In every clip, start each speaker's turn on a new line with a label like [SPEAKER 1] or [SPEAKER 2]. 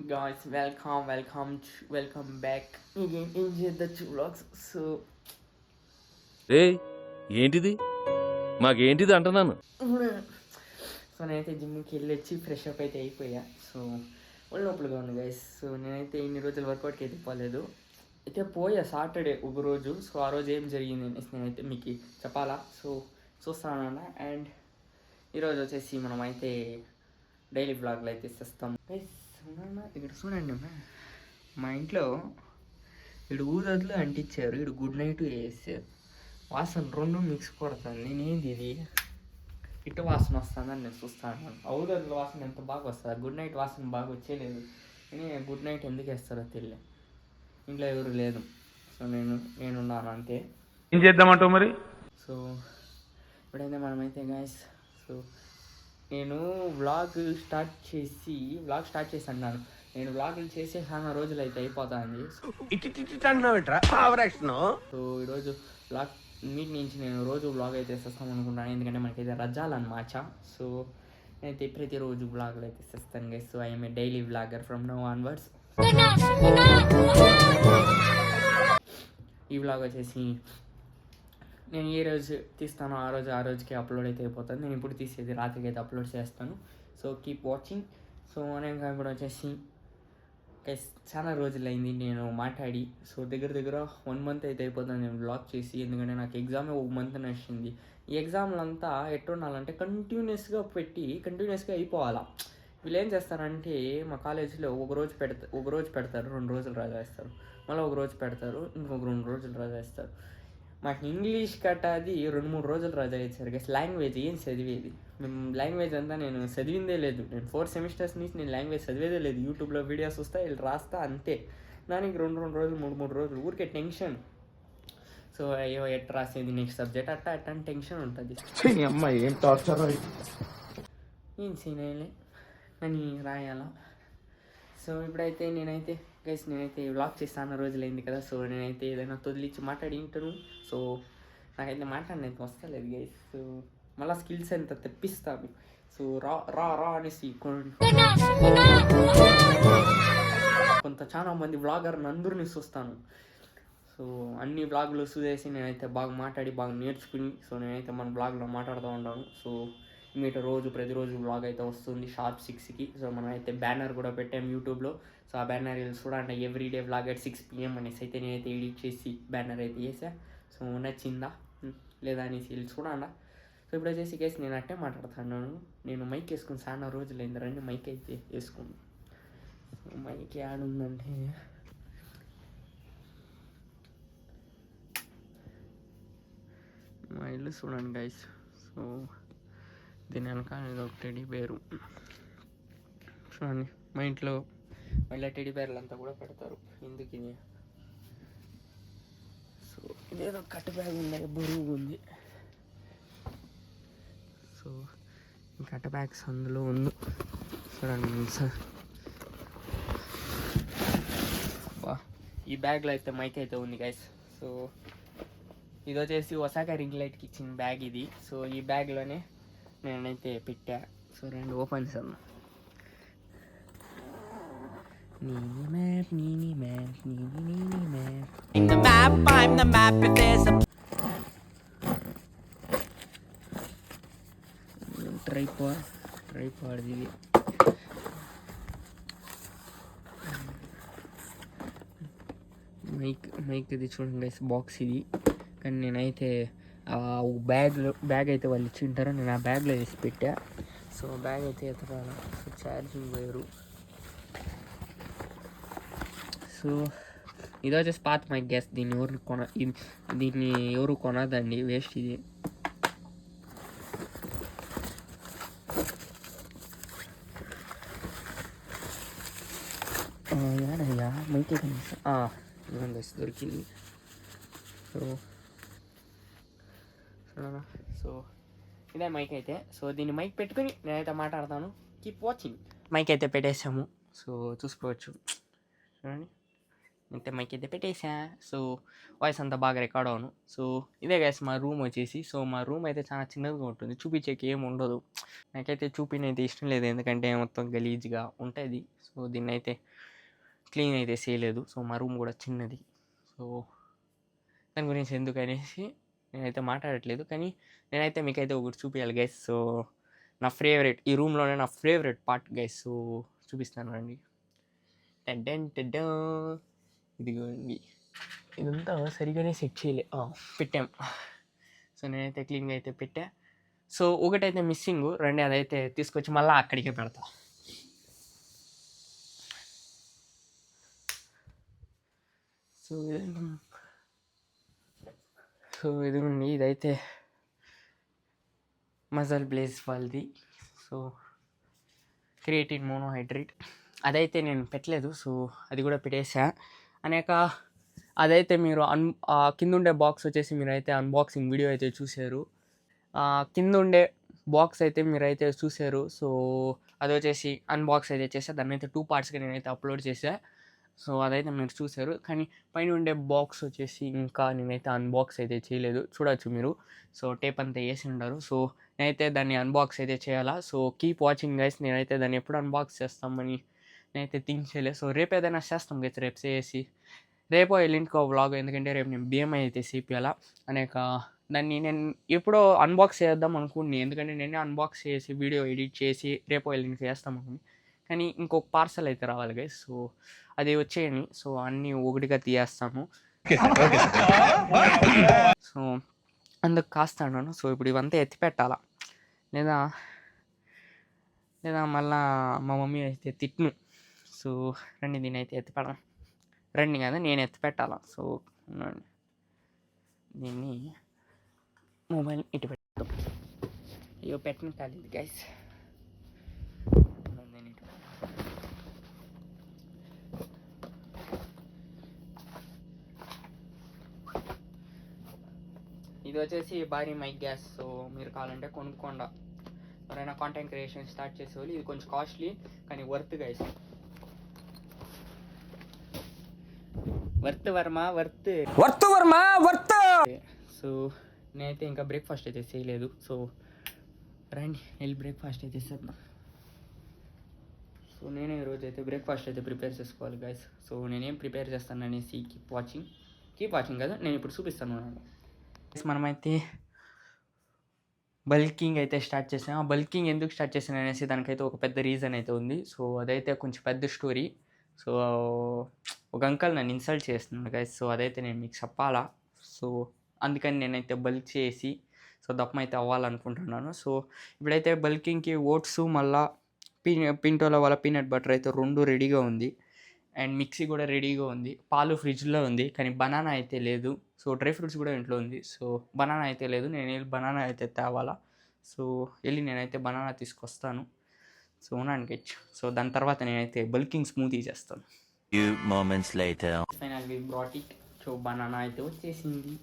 [SPEAKER 1] guys, welcome back again in the vlogs.
[SPEAKER 2] రే ఏంటిది మాకేంటిది అంటున్నాను.
[SPEAKER 1] So నేనైతే జిమ్కి వెళ్ళి వచ్చి ఫ్రెష్ అప్ అయితే అయిపోయా. సో ఒళ్ళొప్పులుగా ఉంది గైస్. సో నేనైతే ఇన్ని రోజులు వర్కౌట్కి అయితే పోలేదు, అయితే పోయా సాటర్డే ఒక రోజు. సో ఆ రోజు ఏం జరిగింది అనేసి నేనైతే మీకు చెప్పాలా. సో చూస్తానన్న. అండ్ ఈరోజు వచ్చేసి మనం అయితే డైలీ బ్లాగ్లు అయితే ఇస్తాం గైస్. ఇక్కడ చూడండి, మా ఇంట్లో ఇడు ఊదొద్దులు అంటించారు, ఇడు గుడ్ నైట్ వేసారు. వాసన రెండు మిక్స్ కొడుతుంది. నేనేంది ఇది ఇటు వాసన వస్తుందని నేను చూస్తాను. ఊదొద్దుల వాసన ఎంత బాగా వస్తుంది, గుడ్ నైట్ వాసన బాగా వచ్చేలేదు. నేను గుడ్ నైట్ ఎందుకు వేస్తారో తెలియదు. ఇంట్లో ఎవరు లేదు, సో నేనున్నాను అంతే.
[SPEAKER 2] ఏం చేద్దామంటావు మరి?
[SPEAKER 1] సో ఇప్పుడైతే మనమైతే గాయస్, సో నేను వ్లాగ్ స్టార్ట్ చేసి అన్నాను. నేను వ్లాగులు చేసే చాలా రోజులు అయితే అయిపోతుంది. సో ఈరోజు వ్లాగ్ మీట్ నుంచి నేను రోజు వ్లాగ్ అయితే చేస్తాను అనుకుంటాను, ఎందుకంటే మనకైతే రజాలన్నమాట. సో నేనైతే ప్రతిరోజు వ్లాగులు అయితే చేస్తాను guys. So I'm a daily vlogger from now onwards. ఈ వ్లాగ్ వచ్చేసి నేను ఏ రోజు తీస్తానో ఆ రోజుకి అప్లోడ్ అయితే అయిపోతుంది. నేను ఇప్పుడు తీసేది రాత్రికి అయితే అప్లోడ్ చేస్తాను. So keep watching. సో నేను ఇప్పుడు వచ్చేసి చాలా రోజులు అయింది నేను మాట్లాడి. సో దగ్గర 1 month అయితే అయిపోతుంది నేను బ్లాగ్ చేసి, ఎందుకంటే నాకు ఎగ్జామ్ 1 month నడిచింది. ఈ ఎగ్జామ్లంతా ఎట్టుండాలంటే కంటిన్యూస్గా అయిపోవాలా. వీళ్ళు ఏం చేస్తారంటే మా కాలేజీలో ఒక రోజు పెడతారు, 2 రోజులు రజా ఇస్తారు, మళ్ళీ ఒక రోజు పెడతారు, ఇంకొక 2 రోజులు రజా ఇస్తారు. మాకు ఇంగ్లీష్ అది 2-3 రోజులు రజా ఇచ్చారు గైస్. లాంగ్వేజ్ ఏం చదివేది? మేము లాంగ్వేజ్ అంతా నేను చదివిందే లేదు. నేను 4 semesters నుంచి నేను లాంగ్వేజ్ చదివేదే లేదు. యూట్యూబ్లో వీడియోస్ వస్తా, వీళ్ళు రాస్తా అంతే. దానికి 2 రోజులు 3 రోజులు ఊరికే టెన్షన్. సో అయ్యో ఎట్ రాసేది నెక్స్ట్ సబ్జెక్ట్ అట్ట అని టెన్షన్ ఉంటుంది.
[SPEAKER 2] అమ్మాయి ఏం టార్చర్,
[SPEAKER 1] ఏం సీనైలే అని రాయాలా. సో ఇప్పుడైతే నేనైతే వ్లాగ్ చేస్తాను రోజులైంది కదా. సో నేనైతే ఏదైనా తొలిచి మాట్లాడి ఉంటాను. సో నాకైతే మాట్లాడినైతే వస్తలేదు గైస్. సో మళ్ళీ స్కిల్స్ ఎంత తెప్పిస్తాను. సో రా అనేసి చాలా మంది వ్లాగర్ని అందరినీ చూస్తాను. సో అన్ని బ్లాగులు చూసేసి నేనైతే బాగా మాట్లాడి బాగా నేర్చుకుని, సో నేనైతే మన బ్లాగ్లో మాట్లాడుతూ ఉంటాను. సో మీట ప్రతిరోజు బ్లాగ్ అయితే వస్తుంది sharp 6కి. సో మనం అయితే బ్యానర్ కూడా పెట్టాము యూట్యూబ్లో. సో ఆ బ్యానర్ చూడండి, ఎవ్రీడే బ్లాగ్ at 6 PM అనేసి అయితే నేనైతే ఎడిట్ చేసి బ్యానర్ అయితే వేసా. సో నచ్చిందా లేదా అనేసి వెళ్ళి చూడండి. సో ఇప్పుడు వచ్చేసి కేసు నేను అట్టే మాట్లాడుతున్నాను. నేను మైక్ వేసుకుని చాలా రోజులు అయింది, రండి మైక్ అయితే వేసుకున్నాను. సో మైక్ యాడుందంటే మా ఇల్లు చూడండి గైస్. సో దీని వెనకాల ఇది ఒక టెడీ బేరు చూడండి. మా ఇంట్లో మళ్ళీ టెడీ బేర్లు అంతా కూడా పెడతారు. ఎందుకు ఇది? సో ఇదేదో కట్ బ్యాగ్ ఉంది, బరువుగా ఉంది. సో కట్ బ్యాగ్స్ అందులో ఉంది చూడండి సార్. ఈ బ్యాగ్లో అయితే మైక్ అయితే ఉంది గైస్. సో ఇది వచ్చేసి ఒసాకా రింగ్ లైట్కి ఇచ్చిన బ్యాగ్ ఇది. సో ఈ బ్యాగ్లోనే నేనైతే పెట్టా. సో 2 ఓపెన్ చేద్దాం. ట్రైపాడ్ ఇది. మైక్ ఇది చూడండి గైస్, బాక్స్ ఇది. కానీ నేనైతే బ్యాగ్ అయితే వాళ్ళు ఇచ్చి ఉంటారు, నేను ఆ బ్యాగ్లో వేసి పెట్టా. సో బ్యాగ్ అయితే ఎత్తరాల. So charging wire. సో ఇది వచ్చేసి పాత మైక్ గ్యాస్. దీన్ని ఎవరు కొనదండి, వేస్ట్ ఇది. ఏడయ్యా మైక్ అయితే దొరికింది. సో ఇదే మైక్ అయితే. సో దీన్ని మైక్ పెట్టుకుని నేనైతే మాట్లాడతాను. Keep watching. మైక్ అయితే పెట్టేసాము. సో చూసుకోవచ్చు చూడండి, అయితే మైక్ అయితే పెట్టేసా. సో వాయిస్ అంతా బాగా రికార్డ్ అవును. సో ఇదే గైస్ మా రూమ్ వచ్చేసి. సో మా రూమ్ అయితే చాలా చిన్నదిగా ఉంటుంది, చూపించేకి ఏమి ఉండదు. నాకైతే చూపినైతే ఇష్టం లేదు, ఎందుకంటే మొత్తం గలీజ్గా ఉంటుంది. సో దీన్ని అయితే క్లీన్ అయితే చేయలేదు. సో మా రూమ్ కూడా చిన్నది. సో దాని గురించి ఎందుకు అనేసి నేనైతే మాట్లాడట్లేదు. కానీ నేనైతే మీకైతే ఒకటి చూపించాలి గైస్. సో నా ఫేవరెట్, ఈ రూమ్లోనే నా ఫేవరెట్ పార్ట్ గైస్. సో చూపిస్తాను రండి. ఇదిగోండి, ఇదంతా సరిగానే సెట్ చేయలే, పెట్టాం. సో నేనైతే క్లీన్గా అయితే పెట్టా. సో ఒకటైతే మిస్సింగ్, రండి అదైతే తీసుకొచ్చి మళ్ళీ అక్కడికే పెడతా. సో ఇదిగోండి, ఇదైతే మజల్ బ్లేజ్ వాళ్ళది. సో క్రియేటిన్ మోనోహైడ్రేట్ అదైతే నేను పెట్టలేదు. సో అది కూడా పెట్టేసా. అనేక అదైతే మీరు కింద ఉండే బాక్స్ వచ్చేసి మీరైతే అన్బాక్సింగ్ వీడియో అయితే చూశారు. కింద ఉండే బాక్స్ అయితే మీరైతే చూశారు. సో అది వచ్చేసి అన్బాక్స్ అయితే చేసా. దాన్ని అయితే 2 పార్ట్స్గా నేనైతే అప్లోడ్ చేసా. సో అదైతే మీరు చూశారు. కానీ పైన ఉండే బాక్స్ వచ్చేసి ఇంకా నేనైతే అన్బాక్స్ అయితే చేయలేదు, చూడవచ్చు మీరు. సో టేప్ అంతా వేసి ఉండరు. సో నేనైతే దాన్ని అన్బాక్స్ అయితే చేయాలా. So keep watching guys. నేనైతే దాన్ని ఎప్పుడు అన్బాక్స్ చేస్తామని నేనైతే థింక్ చేయలేదు. సో రేపు ఏదైనా చేస్తాం గైస్, రేపు చేసి రేపో ఎల్లుండికో వ్లాగ్, ఎందుకంటే రేపు నేను బిఎంఐ అయితే చేపియాలా. అనేక దాన్ని నేను ఎప్పుడో అన్బాక్స్ చేద్దాం అనుకుని, ఎందుకంటే నేనే అన్బాక్స్ చేసి వీడియో ఎడిట్ చేసి రేపో ఎల్లుండికి చేస్తాం అనుకుని. కానీ ఇంకొక పార్సల్ అయితే రావాలి గైస్. సో అది వచ్చేయని. సో అన్నీ ఒకటిగా తీయేస్తాము. సో అందుకు కాస్తాను. సో ఇప్పుడు ఇవంతా ఎత్తి పెట్టాలా, లేదా లేదా మళ్ళా మా మమ్మీ అయితే తిట్టును. సో రండి దీన్ని అయితే ఎత్తి పెడదాం. రండి కదా, నేను ఎత్తి పెట్టాలా. సో దీన్ని మొబైల్ ఇటు పెడతాం. అయ్యో పెట్టిన కాలేదు గైస్. ఇది వచ్చేసి భారీ మైక్ గ్యాస్. సో మీరు కావాలంటే కొనుక్కోండి, ఎవరైనా కాంటెంట్ క్రియేషన్ స్టార్ట్ చేసేవాళ్ళు. ఇది కొంచెం కాస్ట్లీ కానీ worth guys. Worth Varma worth so నేనైతే ఇంకా బ్రేక్ఫాస్ట్ అయితే చేయలేదు. సో రండి వెళ్ళి బ్రేక్ఫాస్ట్ అయితే చేద్దాం. సో నేను ఈరోజు అయితే బ్రేక్ఫాస్ట్ అయితే ప్రిపేర్ చేసుకోవాలి గైస్. సో నేనేం ప్రిపేర్ చేస్తాను అనేసి కీప్ వాచింగ్ కదా, నేను ఇప్పుడు చూపిస్తాను. మనమైతే బల్కింగ్ అయితే స్టార్ట్ చేసాం. ఆ బల్కింగ్ ఎందుకు స్టార్ట్ చేసాను అనేసి దానికైతే ఒక పెద్ద రీజన్ అయితే ఉంది. సో అదైతే కొంచెం పెద్ద స్టోరీ. సో ఒక అంకల్ నన్ను ఇన్సల్ట్ చేస్తున్నాడు గైస్. సో అదైతే నేను మీకు చెప్పాలా. సో అందుకని నేనైతే బల్క్ చేసి సో దప్పం అయితే అవ్వాలనుకుంటున్నాను. సో ఇప్పుడైతే బల్కింగ్కి ఓట్స్ మళ్ళా పింటోల వాళ్ళ పీనట్ బటర్ అయితే 2 రెడీగా ఉంది. అండ్ మిక్సీ కూడా రెడీగా ఉంది. పాలు ఫ్రిడ్జ్లో ఉంది, కానీ బనానా అయితే లేదు. సో డ్రై ఫ్రూట్స్ కూడా ఇంట్లో ఉంది. సో బనానా అయితే లేదు, నేను వెళ్ళి బనానా అయితే తేవాలా. సో వెళ్ళి నేనైతే బనానా తీసుకొస్తాను. సో ఉన్నాను. సో దాని తర్వాత నేనైతే బల్కింగ్ స్మూతీ చేస్తాను.
[SPEAKER 3] Few moments later.
[SPEAKER 1] Finally brought it. So banana అయితే వచ్చేసింది.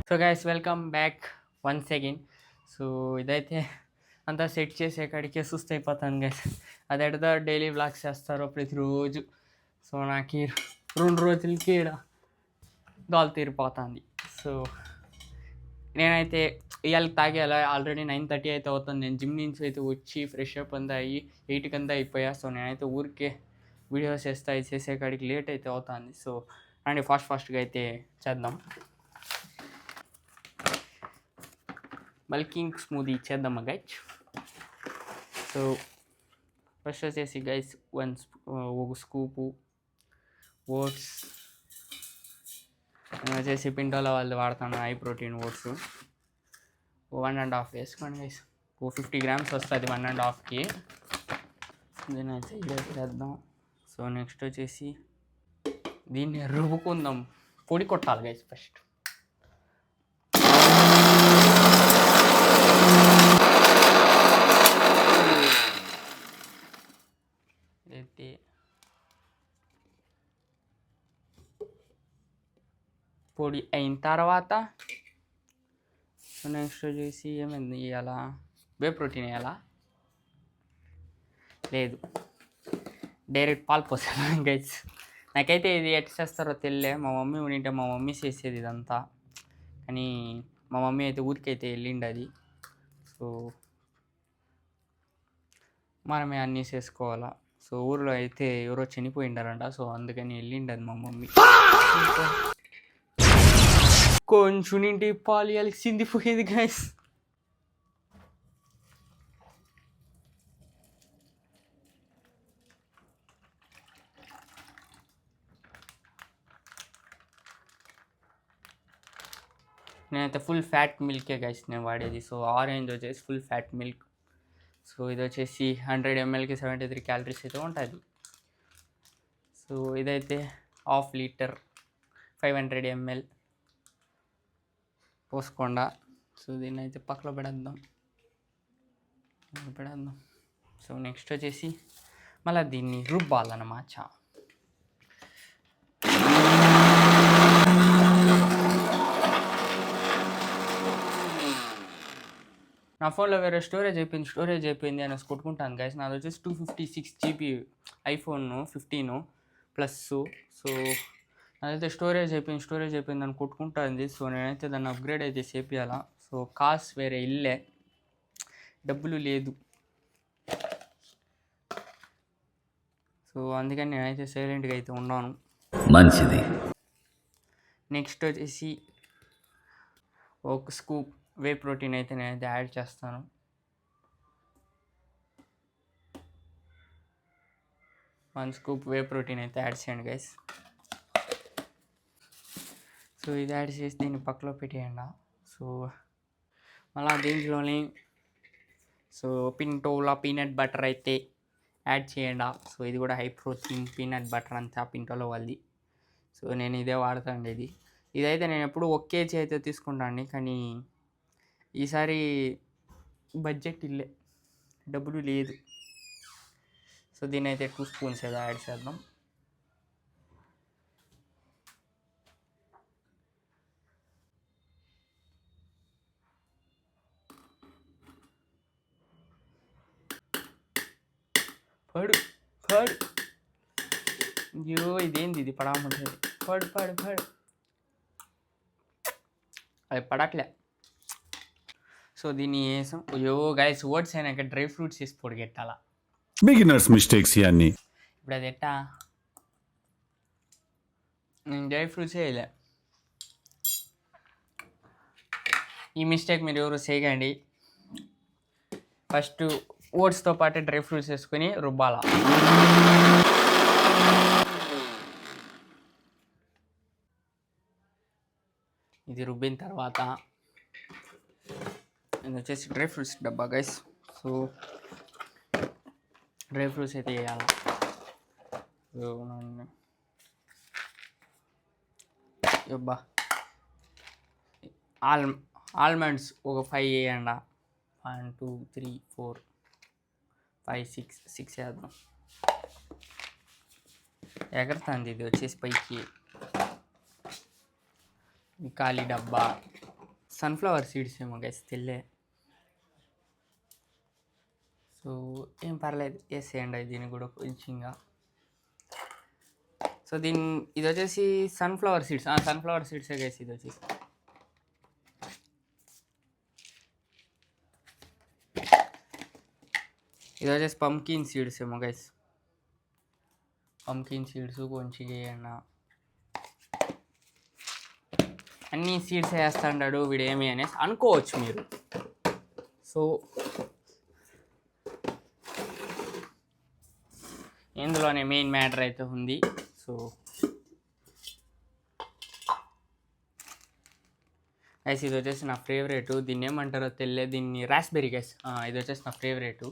[SPEAKER 1] So guys welcome back once again. So ఇదైతే అంతా సెట్ చేసే కాడికే సుస్థ అయిపోతాను గైస్. అది ఎడదా డైలీ వ్లాగ్స్ చేస్తారో ప్రతిరోజు. సో నాకు 2 రోజులకి ఈడ గాలి తీరిపోతుంది. సో నేనైతే ఇవాళకి తాగేలా ఆల్రెడీ 9:30 అయితే అవుతుంది. నేను జిమ్ నుంచి అయితే వచ్చి ఫ్రెష్ అప్ అంతా అయ్యి 8 అంతా అయిపోయా. సో నేనైతే ఊరికే వీడియోస్ చేసే కాడికి లేట్ అయితే అవుతుంది. సో అండ్ ఫాస్ట్గా అయితే చేద్దాం. బల్కింగ్ స్మూదీ చేద్దామా గైస్. సో ఫస్ట్ వచ్చేసి గైస్ ఒక స్కూపు ఓట్స్. నేను వచ్చేసి పింటోల వాళ్ళు వాడతాను హై ప్రోటీన్ ఓట్స్. 1.5 వేసుకోండి గైస్. 50 grams వస్తుంది 1.5కి. దీని అయితే ఇదే చేద్దాం. సో నెక్స్ట్ వచ్చేసి దీన్ని రుబ్బుకుందాం, పొడి కొట్టాలి గైస్ ఫస్ట్. అయితే పొడి అయిన తర్వాత నెక్స్ట్ వచ్చేసి ఏమైంది ఇవాళ వే ప్రోటీన్ వేయాలా? లేదు, డైరెక్ట్ పాలు పోసాను గైస్. నాకైతే ఇది ఎట్లా చేస్తారో తెలియలే. మా మమ్మీ ఉండింటే మా మమ్మీ చేసేది ఇదంతా, కానీ మా మమ్మీ అయితే ఊరికైతే వెళ్ళిండి అది. సో మనమే అన్నీ చేసుకోవాలా. సో ఊరిలో అయితే ఎవరో చనిపోయిండారంట, సో అందుకని వెళ్ళిండదు మా మమ్మీ. కొంచెం ఇంటి పాలు కలిసింది పోయేది గైస్. నేనైతే ఫుల్ ఫ్యాట్ మిల్కే గైస్ నేను వాడేది. సో ఆరెంజ్ వచ్చేసి ఫుల్ ఫ్యాట్ మిల్క్. సో ఇది వచ్చేసి 100 mlకి 73 క్యాలరీస్ అయితే ఉంటుంది. సో ఇదైతే 1/2 లీటర్ 500 ml పోసుకోండా. సో దీన్ని అయితే పక్కలో పెడేద్దాం. సో నెక్స్ట్ వచ్చేసి మళ్ళీ దీన్ని రుబ్బాలన్నమాట. నా ఫోన్లో వేరే స్టోరేజ్ అయిపోయింది అనేసి కొట్టుకుంటాను గైస్. నాది వచ్చేసి 256 GB iPhone 15 ప్లస్. సో అదైతే స్టోరేజ్ అయిపోయింది అని కొట్టుకుంటుంది. సో నేనైతే దాన్ని అప్గ్రేడ్ అయితే చేపియాలా. సో కాస్ట్ వేరే ఇల్లే, డబ్బులు లేదు. సో అందుకని నేనైతే సైలెంట్గా అయితే ఉన్నాను.
[SPEAKER 3] మంచిది.
[SPEAKER 1] నెక్స్ట్ వచ్చేసి ఒక స్కూప్ వే ప్రోటీన్ అయితే నేనైతే యాడ్ చేస్తాను. వన్ స్కూప్ వే ప్రోటీన్ అయితే యాడ్ చేయండి గైస్. సో ఇది యాడ్ చేసి దీన్ని పక్కలో పెట్టేయండి. సో మళ్ళీ దీంట్లోని సో పింటోలా పీనట్ బటర్ అయితే యాడ్ చేయండి. సో ఇది కూడా హై ప్రోటీన్ పీనట్ బటర్ అంతా పింటోలో వాళ్ళది. సో నేను ఇదే వాడతాను. ఇదైతే నేను ఎప్పుడు ఒక కేజీ అయితే తీసుకుంటాను, కానీ ఈసారి బడ్జెట్ ఇల్లే, డబ్బులు లేదు. సో దీన్ని అయితే 2 స్పూన్స్ ఏదో యాడ్ చేద్దాం. పడు అయ్యో ఇదేంది ఇది పడమంటుంది. పడు అది పడట్లే. సో దీన్ని వేసాం. అయ్యో గైస్ ఓట్స్ అయినాక డ్రై ఫ్రూట్స్ వేసి పొడిగెట్టాలా.
[SPEAKER 4] బిగినర్స్ మిస్టేక్స్ ఇవన్నీ.
[SPEAKER 1] ఇప్పుడు అది ఎట్టా? నేను డ్రై ఫ్రూట్స్ వేయలే. ఈ మిస్టేక్ మీరు ఎవరు చేయకండి. ఫస్ట్ ఓట్స్తో పాటు డ్రై ఫ్రూట్స్ వేసుకొని రుబ్బాలా. ఇది రుబ్బిన తర్వాత ఇది వచ్చేసి డ్రై ఫ్రూట్స్ డబ్బా గైస్. సో డ్రై ఫ్రూట్స్ అయితే వేయాలి. అబ్బా ఆల్మండ్స్ ఒక 5 వేయండి. 1 2 3 4 5 6 వేద్దాం. ఎగరుతుంది ఇది వచ్చేసి పైకి. ఖాళీ డబ్బా సన్ఫ్లవర్ సీడ్స్ ఏమో గైస్ తెల్లే. సో ఏం పర్లేదు వేసేయండి దీన్ని కూడా కొంచెంగా. సో ఇది వచ్చేసి సన్ఫ్లవర్ సీడ్సే గైస్. ఇది వచ్చేసి పంకిన్ సీడ్స్ ఏమో గైస్. పంకిన్ సీడ్స్ కొంచెం వేయండి. అన్ని సీడ్స్ వేస్తాడు వీడు ఏమి అనేసి అనుకోవచ్చు మీరు. సో ఇందులోనే మెయిన్ మ్యాటర్ అయితే ఉంది. సో గైస్ ఇది వచ్చేసి నా ఫేవరెట్. దీన్ని ఏమంటారో తెలియదు, దీన్ని రాస్బెర్రీ గైస్. ఇది వచ్చేసి నా ఫేవరెట్,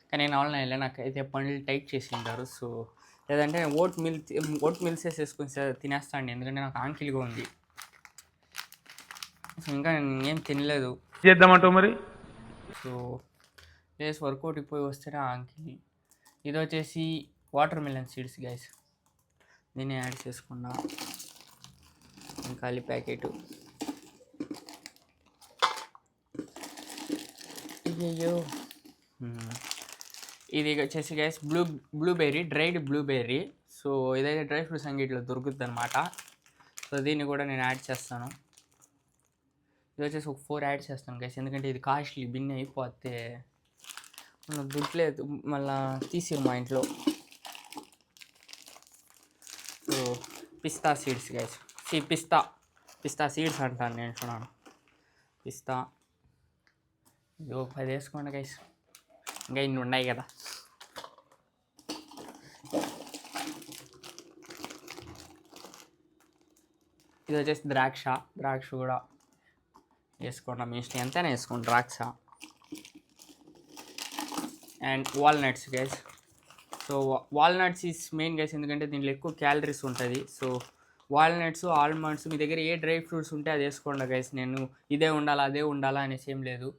[SPEAKER 1] కానీ నేను ఆన్లైన్లో నాకైతే పండ్లు టైప్ చేసి ఉంటారు. సో లేదంటే ఓట్ మిల్స్ వేసుకొని తినేస్తాండి, ఎందుకంటే నాకు ఆంకిలిగా ఉంది. సో ఇంకా నేను ఏం తినలేదు.
[SPEAKER 2] చేద్దామంటావు మరి?
[SPEAKER 1] సో ప్లేస్ వర్కౌట్కి పోయి వస్తేనే ఆంకిలి. ఇది వచ్చేసి వాటర్ మిలన్ సీడ్స్ గైస్, దీన్ని యాడ్ చేసుకున్నా. ఇంకా ప్యాకెట్ అయ్యో. ఇది వచ్చేసి guys blueberry, dried blueberry. So ఇదైతే డ్రై ఫ్రూట్స్ అంగడిలో దొరుకుతుంది అనమాట. సో దీన్ని కూడా నేను యాడ్ చేస్తాను. ఇది వచ్చేసి ఒక 4 యాడ్ చేస్తాను గైస్, ఎందుకంటే ఇది కాస్ట్లీ, బిన్ని అయిపోతే దుడ్లేదు మళ్ళా తీసిరు మా ఇంట్లో. సో పిస్తా సీడ్స్ గైస్, పిస్తా సీడ్స్ అంటాను నేను, చూడాను పిస్తా. ఇది ఒక 10 వేసుకోండి గైస్, ఇంకా ఇన్ని ఉన్నాయి కదా. ఇది వచ్చేసి ద్రాక్ష కూడా వేసుకున్నాం, మీ ఇష్టం ఎంతైనా వేసుకోండి ద్రాక్ష. And walnuts guys. So walnuts is main guys, ఎందుకంటే దీంట్లో ఎక్కువ క్యాలరీస్ ఉంటుంది. సో వాల్నట్స్, ఆల్మండ్స్, మీ దగ్గర ఏ డ్రై ఫ్రూట్స్ ఉంటే అది వేసుకోండి గైస్. నేను ఇదే ఉండాలా అదే ఉండాలా అనేసి ఏం లేదు.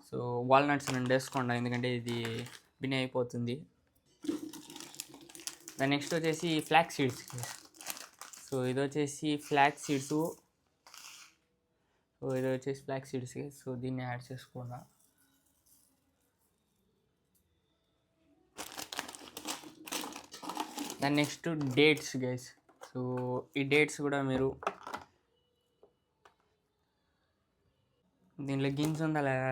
[SPEAKER 1] సో వాల్నట్స్ నేను వేసుకోండి, ఎందుకంటే ఇది బిని అయిపోతుంది. దాని నెక్స్ట్ వచ్చేసి ఫ్లాక్స్ సీడ్స్. సో ఇది వచ్చేసి ఫ్లాక్స్ సీడ్స్. సో దీన్ని యాడ్ చేసుకున్నా. దాని నెక్స్ట్ డేట్స్ గైస్. సో ఈ డేట్స్ కూడా మీరు దీంట్లో గింజ ఉందా లేదా,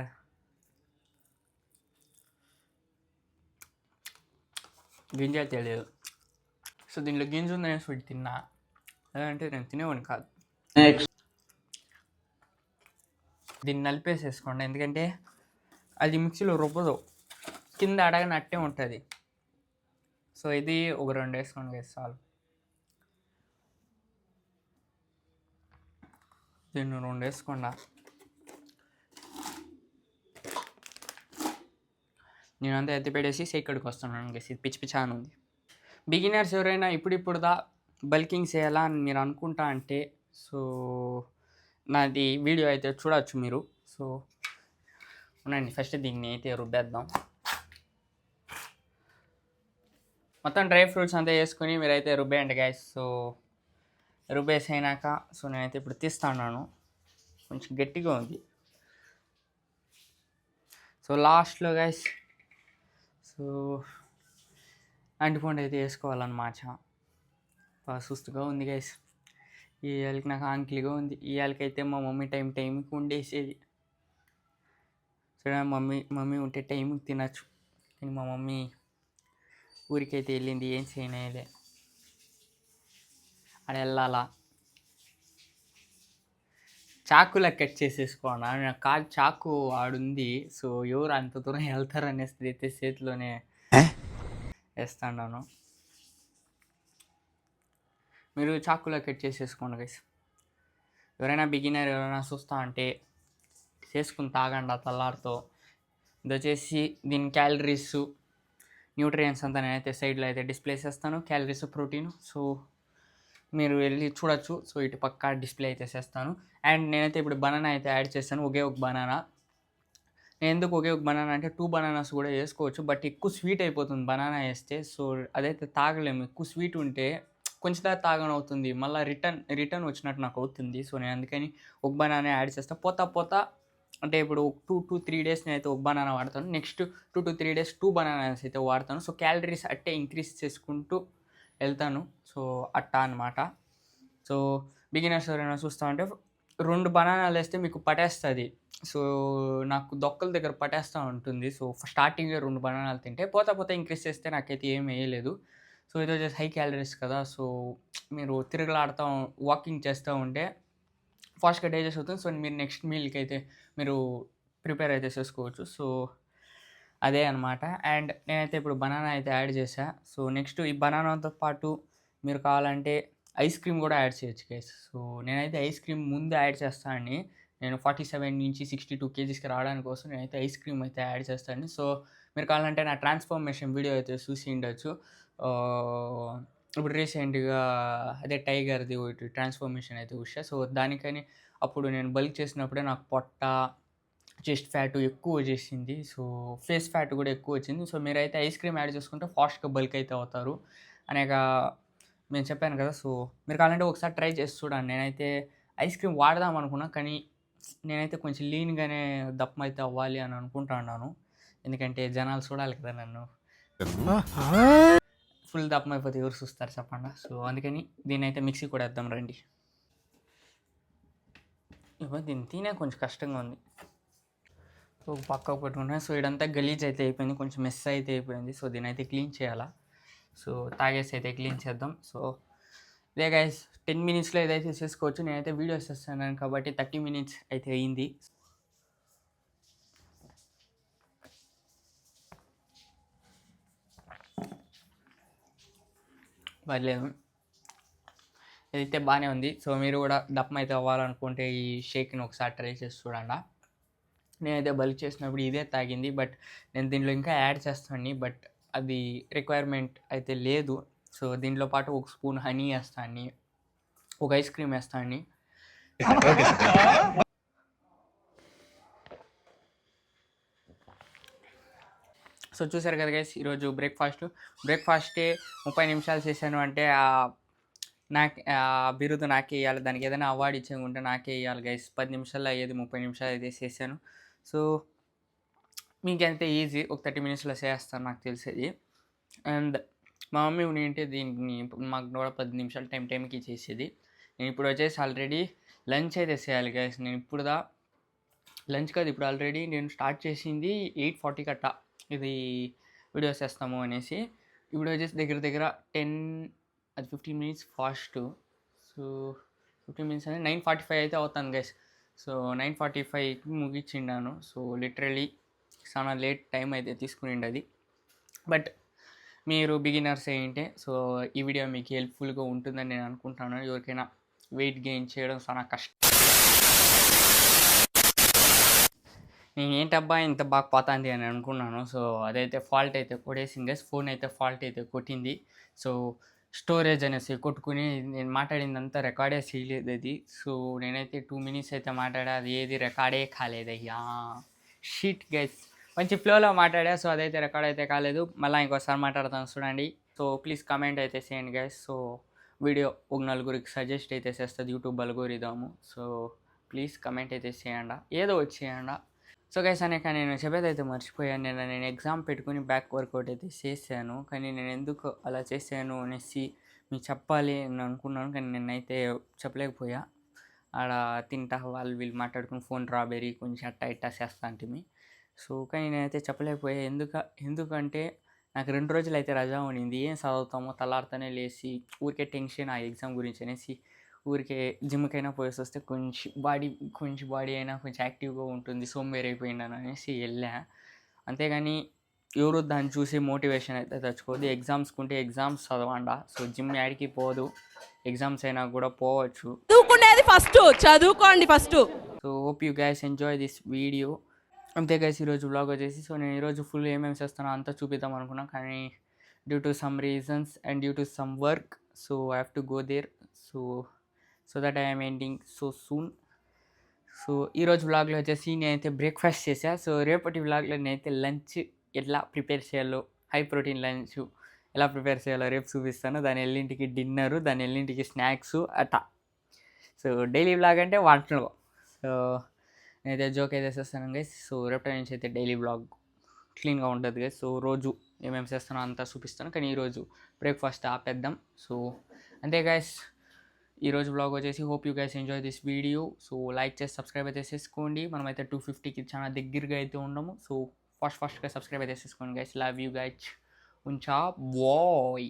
[SPEAKER 1] గింజ తెలియదు. సో దీంట్లో గింజ ఉందనేసి వీటి తిన్నా, లేదంటే నేను తినేవాడిని కాదు. దీన్ని నలిపేసేసుకోండి, ఎందుకంటే అది మిక్సీలో రుబ్బదు, కింద అడగని అట్టే ఉంటుంది. సో ఇది ఒక 2 వేసుకోండి గైస్ చాలు. దీన్ని 2 వేసుకోండి. నేనంతా ఎత్తి పెట్టేసి ఇక్కడికి వస్తున్నాను గైస్. ఇది పిచ్చి అని ఉంది. బిగినర్స్ ఎవరైనా ఇప్పుడిప్పుడుదా బల్కింగ్ చేయాలా అని మీరు అనుకుంటా అంటే, సో నాది వీడియో అయితే చూడవచ్చు మీరు. సో ఉండండి, ఫస్ట్ దీన్ని అయితే రుబ్బేద్దాం. మొత్తం డ్రై ఫ్రూట్స్ అంతా వేసుకొని మీరైతే రుబ్బేయండి గైస్. సో రుబ్బేసైనాక సో నేనైతే ఇప్పుడు తీస్తున్నాను, కొంచెం గట్టిగా ఉంది. సో లాస్ట్లో గైస్ సో అంటిపండు అయితే వేసుకోవాలన్నమాట. బాగా సుస్తుగా ఉంది గైస్. ఈ ఏళ్ళకి నాకు ఆంకిలిగా ఉంది. ఈ ఏళ్ళకైతే మా మమ్మీ టైంకి వండేసేది. సరే మమ్మీ ఉంటే టైంకి తినచ్చు, కానీ మా మమ్మీ ఊరికైతే వెళ్ళింది, ఏం చేయనేలే, ఆడ వెళ్ళాలా. చాకులా కట్ చేసేసుకోండి, నాకు కాదు చాకు ఆడుంది. సో ఎవరు అంత దూరం వెళ్తారు అనేసి అయితే చేతిలోనే వేస్తాను. మీరు చాకులా కట్ చేసేసుకోండి గైస్. ఎవరైనా బిగినర్ ఎవరైనా చూస్తా అంటే చేసుకుని తాగండి ఆ తల్లారితో. ఇది వచ్చేసి దీని క్యాలరీస్, న్యూట్రియన్స్ అంతా నేనైతే సైడ్లో అయితే డిస్ప్లే చేస్తాను, క్యాలరీస్, ప్రోటీన్. సో మీరు వెళ్ళి చూడొచ్చు. సో ఇటు పక్కా డిస్ప్లే అయితే చేస్తాను. అండ్ నేనైతే ఇప్పుడు బనానా అయితే యాడ్ చేస్తాను, ఒకే ఒక బనానా. నేను ఎందుకు ఒకే ఒక బనానా అంటే 2 బనానాస్ కూడా వేసుకోవచ్చు, బట్ ఎక్కువ స్వీట్ అయిపోతుంది బనానా వేస్తే. సో అదైతే తాగలేము, ఎక్కువ స్వీట్ ఉంటే కొంచెం తాగని అవుతుంది, మళ్ళీ రిటర్న్ వచ్చినట్టు నాకు అవుతుంది. సో నేను అందుకని ఒక బనానా యాడ్ చేస్తాను. పోతా అంటే ఇప్పుడు 2 to 3 days నేనైతే ఒక బనానా వాడతాను, నెక్స్ట్ 2 to 3 days 2 బనానాస్ అయితే వాడతాను. సో క్యాలరీస్ అట్టే ఇంక్రీజ్ చేసుకుంటూ వెళ్తాను. సో అట్టా అనమాట. సో బిగినర్స్ ఎవరైనా చూస్తా ఉంటే 2 బనానాలు వేస్తే మీకు పట్టేస్తుంది. సో నాకు దొక్కల దగ్గర పట్టేస్తూ ఉంటుంది. సో స్టార్టింగ్లో 2 బనానాలు తింటే పోతా ఇంక్రీజ్ చేస్తే నాకైతే ఏం వేయలేదు. సో ఇది వచ్చేసి హై క్యాలరీస్ కదా. సో మీరు తిరగలాడుతూ వాకింగ్ చేస్తూ ఉంటే ఫాస్ట్గా డైజెస్ట్ అవుతుంది. సో మీరు నెక్స్ట్ మీల్కి అయితే మీరు ప్రిపేర్ అయితే చేసుకోవచ్చు. సో అదే అనమాట. అండ్ నేనైతే ఇప్పుడు బనానా అయితే యాడ్ చేశా. సో నెక్స్ట్ ఈ బనానాతో పాటు మీరు కావాలంటే ఐస్ క్రీమ్ కూడా యాడ్ చేయొచ్చు గైస్. సో నేనైతే ఐస్ క్రీమ్ ముందు యాడ్ చేస్తాను. నేను 47 నుంచి 62 kgsకి రావడానికి కోసం నేనైతే ఐస్ క్రీమ్ అయితే యాడ్ చేస్తాను. సో మీరు కావాలంటే నా ట్రాన్స్ఫర్మేషన్ వీడియో అయితే చూసి ఉండొచ్చు. ఇప్పుడు రీసెంట్గా అదే టైగర్ది ఒకటి ట్రాన్స్ఫర్మేషన్ అయితే చూసా. సో దానికని అప్పుడు నేను బల్క్ చేసినప్పుడే నాకు పొట్ట, చెస్ట్ ఫ్యాట్ ఎక్కువ వచ్చేసింది. సో ఫేస్ ఫ్యాట్ కూడా ఎక్కువ వచ్చింది. సో మీరైతే ఐస్ క్రీమ్ యాడ్ చేసుకుంటే ఫాస్ట్గా బల్క్ అయితే అవుతారు అనేక నేను చెప్పాను కదా. సో మీరు కావాలంటే ఒకసారి ట్రై చేసి చూడండి. నేనైతే ఐస్ క్రీమ్ వాడదాం అనుకున్నా, కానీ నేనైతే కొంచెం లీన్గానే దప్పం అయితే అవ్వాలి అని అనుకుంటున్నాను. ఎందుకంటే జనాలు చూడాలి కదా నన్ను. ఫుల్ దప్పం అయిపోతే ఎవరు చూస్తారు చెప్పండి. సో అందుకని దీన్ని అయితే మిక్సీ కూడా వేద్దాం రండి. ఇవ్వ దీన్ని తినే కొంచెం కష్టంగా ఉంది. సో పక్కకు పెట్టుకుంటాను. సో ఇదంతా గలీజ్ అయితే అయిపోయింది, కొంచెం మెస్ అయితే అయిపోయింది. సో దీని అయితే క్లీన్ చేయాలా. సో తాగేసి అయితే క్లీన్ చేద్దాం. సో ఇదే గైస్ 10 మినిట్స్లో ఏదైతే చేసుకోవచ్చు. నేనైతే వీడియోస్ చేస్తున్నాను కాబట్టి 30 మినిట్స్ అయితే అయింది. పర్లేదు, ఇదైతే బాగానే ఉంది. సో మీరు కూడా దప్పం అయితే అవ్వాలనుకుంటే ఈ షేక్ని ఒకసారి ట్రై చేసి చూడండి. నేనైతే బల్క్ చేసినప్పుడు ఇదే తాగింది, బట్ నేను దీంట్లో ఇంకా యాడ్ చేస్తాను, బట్ అది రిక్వైర్మెంట్ అయితే లేదు. సో దీంట్లో పాటు ఒక స్పూన్ హనీ వేస్తాను, ఒక ఐస్ క్రీమ్ వేస్తాను. సో చూసారు కదా గైస్, ఈరోజు బ్రేక్ఫాస్టే 30 నిమిషాలు చేశాను అంటే నాకు బిరుదు నాకే ఇవ్వాలి. దానికి ఏదైనా అవార్డు ఇచ్చేకుంటే నాకే ఇవ్వాలి గైస్. 10 నిమిషాల్లో అయ్యేది 30 నిమిషాలు అయితే చేశాను. సో మీకంతే ఈజీ, ఒక 30 మినిట్స్లో చేస్తాను నాకు తెలిసేది. అండ్ మా మమ్మీ ఉంటే దీన్ని మాకు కూడా 10 నిమిషాలు టైంకి చేసేది. నేను ఇప్పుడు వచ్చేసి ఆల్రెడీ లంచ్ అయితే చేయాలి గైస్. నేను లంచ్ కాదు, ఇప్పుడు ఆల్రెడీ నేను స్టార్ట్ చేసింది 8:40 కట్ట ఇది వీడియోస్ చేస్తాము అనేసి. ఇప్పుడు వచ్చేసి దగ్గర 15 మినిట్స్ ఫాస్ట్. సో 15 మినిట్స్ అనేది 9:45 అయితే అవుతాను గైస్. సో 9:45కి ముగించిండాను. సో లిటరలీ చాలా లేట్ టైం అయితే తీసుకునిండి అది. బట్ మీరు బిగినర్స్ ఏంటే సో ఈ వీడియో మీకు హెల్ప్ఫుల్గా ఉంటుందని నేను అనుకుంటాను. ఎవరికైనా వెయిట్ గెయిన్ చేయడం చాలా కష్టం. నేను ఏంటబ్బా ఇంత బాగా పోతుంది అని అనుకున్నాను. సో అదైతే ఫాల్ట్ అయితే కొట్టేసింది గైస్. ఫోన్ అయితే ఫాల్ట్ అయితే కొట్టింది. సో స్టోరేజ్ అనేసి కొట్టుకుని నేను మాట్లాడిందంతా రికార్డే చేయలేదు అది. సో నేనైతే 2 మినిట్స్ అయితే మాట్లాడా, అది ఏది రికార్డే కాలేదు. అయ్యా షీట్ గైస్, మంచి ఫ్లోలో మాట్లాడా. సో అదైతే రికార్డ్ అయితే కాలేదు. మళ్ళీ ఇంకోసారి మాట్లాడతాను చూడండి. సో ప్లీజ్ కమెంట్ అయితే చేయండి గైస్. సో వీడియో ఒక నలుగురికి సజెస్ట్ అయితే చేస్తుంది YouTube algorithm. So please comment అయితే చేయండి, ఏదో వచ్చి చేయండి. సో గైస్ అనేక నేను చెప్పేది అయితే మర్చిపోయాను. నేను ఎగ్జామ్ పెట్టుకుని బ్యాక్ వర్కౌట్ అయితే చేశాను, కానీ నేను ఎందుకు అలా చేశాను అనేసి మీకు చెప్పాలి అని అనుకున్నాను, కానీ నేనైతే చెప్పలేకపోయా. ఆడ తింటా వాళ్ళు వీళ్ళు మాట్లాడుకుని ఫోన్ రాబెరీ కొంచెం అట్టా ఇట్టా చేస్తా అంటే. సో కానీ నేనైతే చెప్పలేకపోయా. ఎందుకంటే నాకు 2 రోజులు అయితే రజా ఉండింది. ఏం చదువుతామో తెల్లారితోనే లేచి ఊరికే టెన్షన్ ఆ ఎగ్జామ్ గురించి అనేసి ఊరికే జిమ్కైనా పోయేసి వస్తే కొంచెం బాడీ అయినా కొంచెం యాక్టివ్గా ఉంటుంది, సోంబేరైపోయినాను అనేసి వెళ్ళా. అంతేగాని ఎవరు దాన్ని చూసి మోటివేషన్ అయితే తెచ్చుకోవద్దు. ఎగ్జామ్స్కుంటే ఎగ్జామ్స్ చదవండా. సో జిమ్ యాడికి పోదు, ఎగ్జామ్స్ అయినా కూడా పోవచ్చు.
[SPEAKER 5] చదువుకోండి first.
[SPEAKER 1] So hope you guys enjoy this video. అంతే గైస్ ఈరోజు వ్లాగ్ వచ్చేసి. సో నేను ఈరోజు ఫుల్ ఏమేమి చేస్తానో అంతా చూపిద్దాం అనుకున్నా, కానీ due to some reasons and due to some work so I have to go there. So that I'm ending so soon. So ఈరోజు వ్లాగ్లో వచ్చేసి నేనైతే బ్రేక్ఫాస్ట్ చేశా. సో రేపటి వ్లాగ్లో నేనైతే లంచ్ ఎట్లా ప్రిపేర్ చేయాలో, హై ప్రోటీన్ లంచ్ ఎలా ప్రిపేర్ చేయాలో రేపు చూపిస్తాను. దాని ఎల్లింటికి డిన్నరు, దాని ఎల్లింటికి స్నాక్స్ అట్టా. సో డైలీ వ్లాగ్ అంటే వంటలు. సో నేనైతే జోక్ అయితే చేస్తాను గైస్. సో రేపటి నుంచి అయితే డైలీ వ్లాగ్ క్లీన్గా ఉంటుంది గైస్. సో రోజు ఏమేమి చేస్తానో అంతా చూపిస్తాను, కానీ ఈరోజు బ్రేక్ఫాస్ట్ ఆపేద్దాం. సో అంతే గైస్ ఈరోజు బ్లాగ్ వచ్చేసి. Hope you guys enjoy this video. So like చేసి సబ్స్క్రైబ్ అయితే చేసుకోండి. మనమైతే 250కి చాలా దగ్గరగా అయితే ఉన్నాము. సో ఫాస్ట్గా సబ్స్క్రైబ్ అయితే చేసుకోండి గైస్. Love you guys. ఉంచా బాయ్.